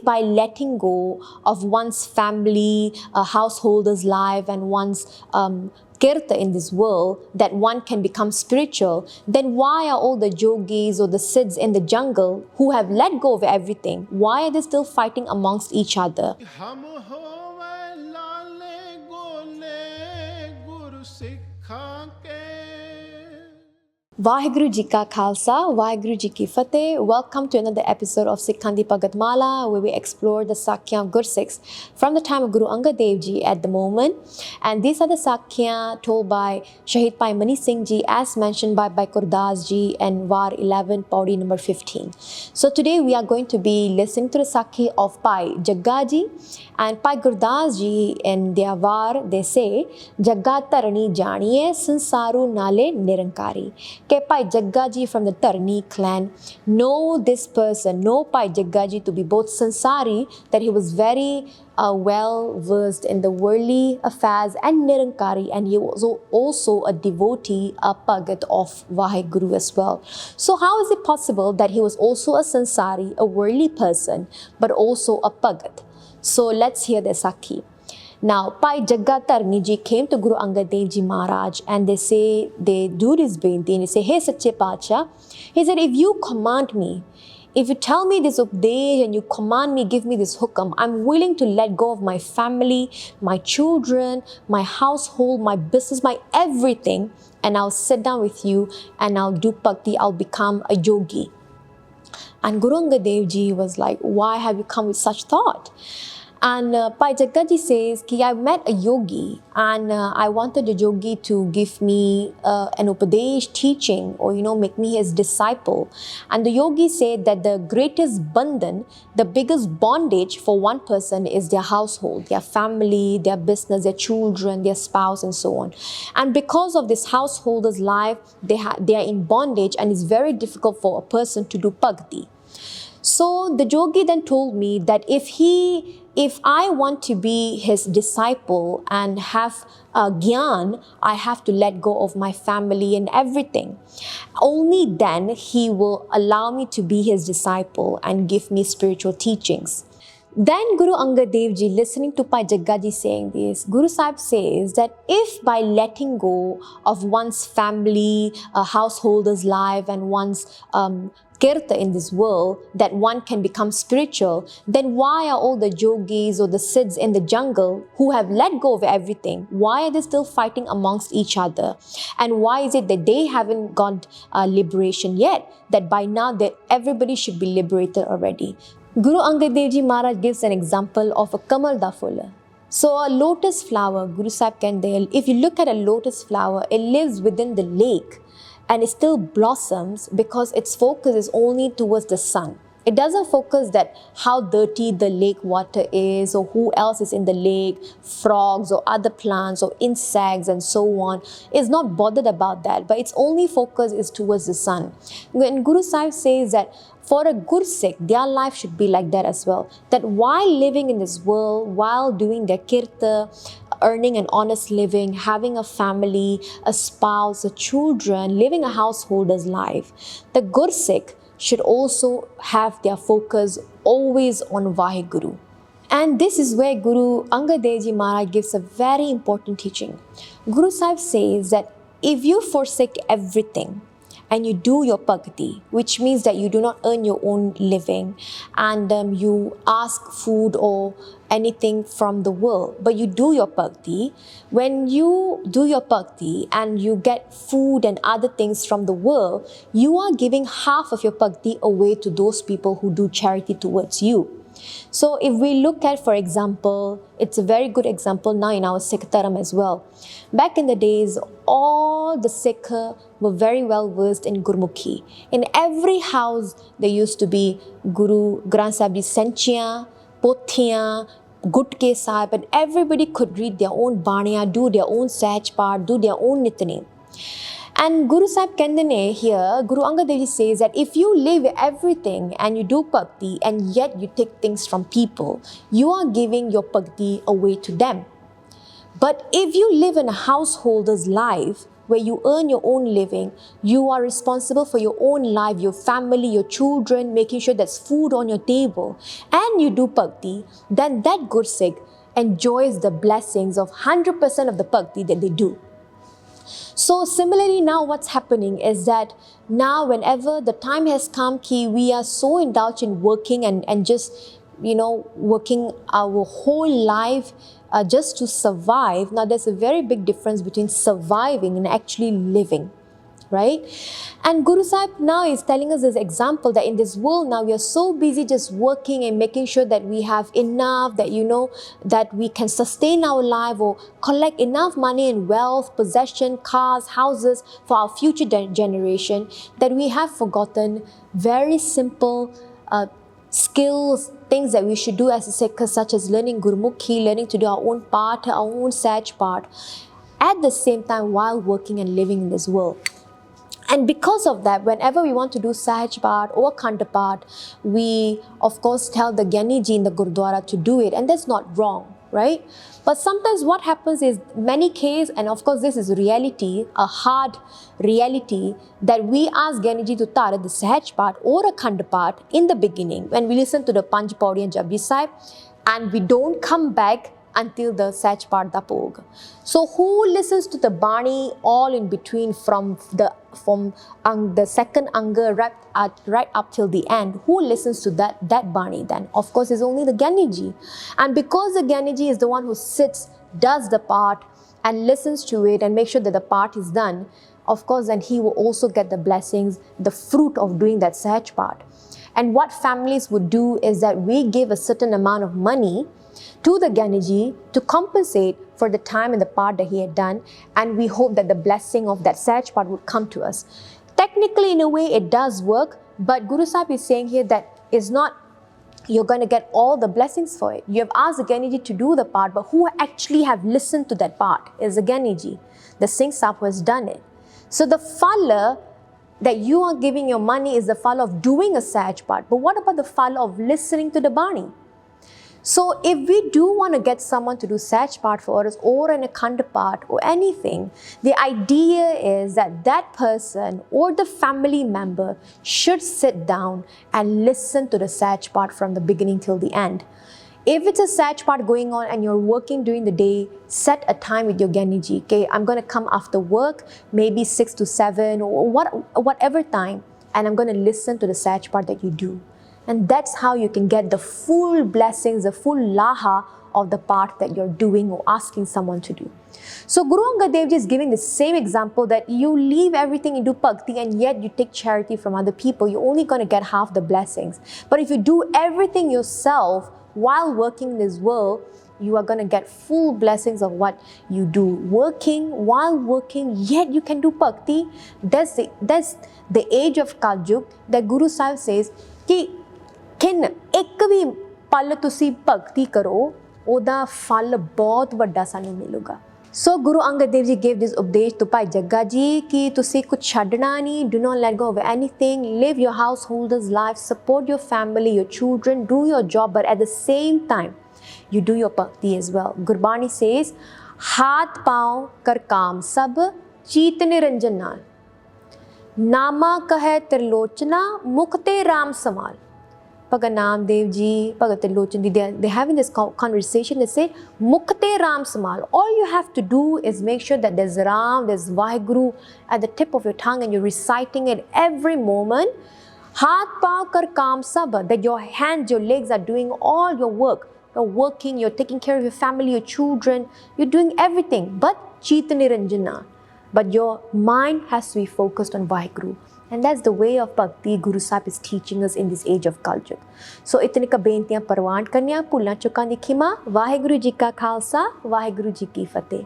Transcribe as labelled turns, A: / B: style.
A: by letting go of one's family, a householder's life, and one's kirta in this world, that one can become spiritual, then why are all the yogis or the Siddhs in the jungle who have let go of everything, why are they still fighting amongst each other? WhyGuru Ji Ka Khalsa, WhyGuru Ji Ki Fateh. Welcome to another episode of Sikhan di Bhagat Mala, where we explore the Sakhi of Guru Sikhs from the time of Guru Angad Dev Ji at the moment. And these are the Sakhiyan told by Shahid Bhai Mani Singh Ji, as mentioned by Bhai Gurdas Ji and Var 11, Pauri number 15. So today we are going to be listening to the Sakhi of Bhai Jagga Ji. And Bhai Gurdas Ji in their Var, they say, Jagga Tarani Janiye Sansaru Nale Nirankari. Okay, Bhai Jagga Ji from the Tarani clan know this person, know Bhai Jagga Ji to be both Sansari, that he was very well versed in the worldly affairs, and Nirankari, and he was also a devotee, a Bhagat of WhyGuru as well. So how is it possible that he was also a Sansari, a worldly person, but also a Bhagat? So let's hear the Sakhi. Now, Bhai Jagga Tarani Ji came to Guru Angad Dev Ji Maharaj, and they do this binti, and they say, Hey Sache Pacha, he said, if you command me, if you tell me this update and you command me, give me this hukam, I'm willing to let go of my family, my children, my household, my business, my everything, and I'll sit down with you and I'll do bhakti, I'll become a yogi. And Guru Angad Dev Ji was like, why have you come with such thought? And Bhai Jagga Ji says, I met a yogi, and I wanted the yogi to give me an upadesh teaching, or make me his disciple. And the yogi said that the greatest bandhan, the biggest bondage for one person is their household, their family, their business, their children, their spouse, and so on. And because of this householder's life, they are in bondage, and it's very difficult for a person to do bhakti. So the yogi then told me that if I want to be his disciple and have gyan, I have to let go of my family and everything. Only then he will allow me to be his disciple and give me spiritual teachings. Then Guru Angad Dev Ji, listening to Bhai Jagga Ji saying this, Guru Sahib says that if by letting go of one's family, a householder's life, and one's kirta in this world, that one can become spiritual, then why are all the yogis or the Siddhs in the jungle who have let go of everything, why are they still fighting amongst each other? And why is it that they haven't got liberation yet, that by now that everybody should be liberated already? Guru Angad Dev Ji Maharaj gives an example of a kamal da full. So a lotus flower, Guru Sahib Kendale, if you look at a lotus flower, it lives within the lake and it still blossoms because its focus is only towards the sun. It doesn't focus that how dirty the lake water is, or who else is in the lake, frogs or other plants or insects and so on. It's not bothered about that, but its only focus is towards the sun. When Guru Sahib says that for a Gur Sikh, their life should be like that as well. That while living in this world, while doing their kirta, earning an honest living, having a family, a spouse, a children, living a householder's life, the Gur Sikh should also have their focus always on WhyGuru. And this is where Guru Angad Dev Ji Maharaj gives a very important teaching. Guru Sahib says that if you forsake everything and you do your bhakti, which means that you do not earn your own living, and you ask food or anything from the world, but you do your bhakti. When you do your bhakti and you get food and other things from the world, you are giving half of your bhakti away to those people who do charity towards you. So if we look at, for example, it's a very good example now in our Sikh Dharam as well. Back in the days, all the Sikh were very well versed in Gurmukhi. In every house, there used to be Guru Granth Sahib Ji Sanchiyan, Pothiyan, Gutke Sahib, and everybody could read their own Baniya, do their own Sahaj Path, do their own Nitnem. And Guru Sahib Kendane here, Guru Angad Dev Ji says that if you leave everything and you do bhakti and yet you take things from people, you are giving your bhakti away to them. But if you live in a householder's life, where you earn your own living, you are responsible for your own life, your family, your children, making sure there's food on your table, and you do bhakti, then that Gursikh enjoys the blessings of 100% of the bhakti that they do. So similarly, now what's happening is that now whenever the time has come, we are so indulged in working and just, working our whole life just to survive. Now there's a very big difference between surviving and actually living. Right? And Guru Sahib now is telling us this example that in this world now we are so busy just working and making sure that we have enough, that that we can sustain our life or collect enough money and wealth, possession, cars, houses for our future generation, that we have forgotten very simple skills, things that we should do as a Sikh, such as learning Gurmukhi, learning to do our own part, our own Saj part, at the same time while working and living in this world. And because of that, whenever we want to do Sahaj part or Khanda part, we of course tell the Gyani Ji in the Gurdwara to do it, and that's not wrong, right? But sometimes what happens is, many cases, and of course this is reality, a hard reality, that we ask Gyani Ji to tara the Sahaj part or a Khanda part in the beginning, when we listen to the Panj Pauri and Japji Sahib, and we don't come back until the Sahaj part da Pog. So who listens to the Bani all in between from the second Anga right up till the end? Who listens to that Bani then? Of course, it's only the Gyani Ji. And because the Gyani Ji is the one who sits, does the part and listens to it and makes sure that the part is done, of course then he will also get the blessings, the fruit of doing that Sahaj part. And what families would do is that we give a certain amount of money to the Gyani Ji to compensate for the time and the part that he had done, and we hope that the blessing of that Sahaj part would come to us. Technically, in a way, it does work, but Guru Sahib is saying here that it's not you're going to get all the blessings for it. You have asked the Gyani Ji to do the part, but who actually have listened to that part is the Gyani Ji, the Singh Sahib who has done it. So the phala that you are giving your money is the phala of doing a Sahaj part, but what about the phala of listening to the Bani? So if we do want to get someone to do Sahaj part for us, or an Akhand part or anything, the idea is that that person or the family member should sit down and listen to the Sahaj part from the beginning till the end. If it's a Sahaj part going on and you're working during the day, set a time with your Gyani Ji. Okay, I'm going to come after work, maybe 6 to 7 or whatever time, and I'm going to listen to the Sahaj part that you do. And that's how you can get the full blessings, the full laha of the part that you're doing or asking someone to do. So Guru Angad Dev Ji is giving the same example, that you leave everything and do bhakti and yet you take charity from other people, you're only going to get half the blessings. But if you do everything yourself while working in this world, you are going to get full blessings of what you do. While working, yet you can do bhakti. That's the age of Kaljug that Guru Sahib says, ki किन एक भी पल तुसी भक्ति करो ओदा फल बहुत वड्डा सानू मिलेगा. So Guru Angad Dev Ji gave this उपदेश to Bhai Jagga Ji कि तुसी कुछ छाड़ना नहीं, do not let go of anything, live your householder's life, support your family, your children, do your job, but at the same time you do your bhakti as well. Gurbani says, हाथ पाँव कर काम सब चीत निरंजन नाल, नामा कहे त्रिलोचना मुक्ते राम समाल. Bhagat Namdev Ji, Bhagat Trilochen Ji, they're having this conversation. They say, Mukte Ram Samal. All you have to do is make sure that there's Ram, there's WhyGuru at the tip of your tongue and you're reciting it every moment. Haath paav kar kaam sab, that your hands, your legs are doing all your work. You're working, you're taking care of your family, your children, you're doing everything. But Chita Niranjana. But your mind has to be focused on WhyGuru. And that's the way of bhakti Guru Sahib is teaching us in this age of Kaljug. So itne ka bentiyan parwan karniyan, bhulan chukan di khima. WhyGuru Ji ka Khalsa, WhyGuru Ji ki Fateh.